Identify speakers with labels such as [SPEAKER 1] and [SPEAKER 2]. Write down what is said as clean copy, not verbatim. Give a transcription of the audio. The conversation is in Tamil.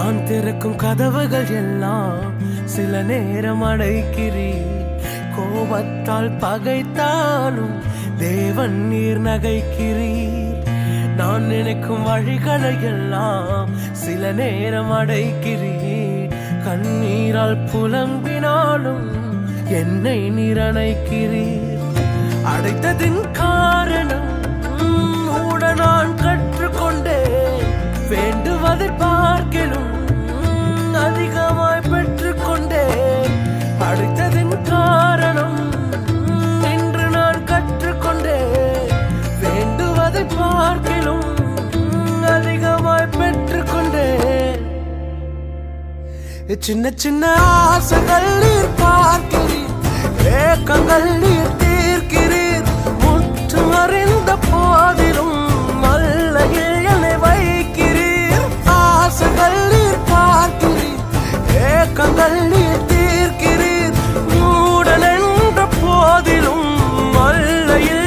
[SPEAKER 1] நான் திறக்கும் கதவுகள் எல்லாம் சில நேரம் அடைக்கிறீர். கோபத்தால் பகைத்தாலும் தேவன் நீர் நகைக்கிறீர். நான் நினைக்கும் வழிகளை எல்லாம் சில நேரம் அடைக்கிறீர். கண்ணீரால் புலம்பினாலும் என்னை நீர் அணைக்கிறீர். அடைத்ததின் காரணம் மூட நான் கற்றுக்கொண்டேன். வேண்டுவதை பார்க்கிலும் அதிகமாய் பெற்றுக்கொண்டேன். அடைத்ததின் காரணம் என்று நான் கற்றுக்கொண்டேன். வேண்டுவதை பார்க்கிலும் அதிகமாய் பெற்றுக்கொண்டேன். சின்ன சின்ன ஆசைகள் நீர் பார்க்கிறீர், ஏக்கங்கள் நீர் தீர்க்கிறீர். முற்று அறிந்த போதிலும் மல்லையில் என்னை வைக்கிறீர். ஆசைகள் நீர் பார்க்கிறீர், ஏக்கங்கள் நீர் தீர்க்கிறீர். மூடன் என்ற போதிலும் மல்லையில்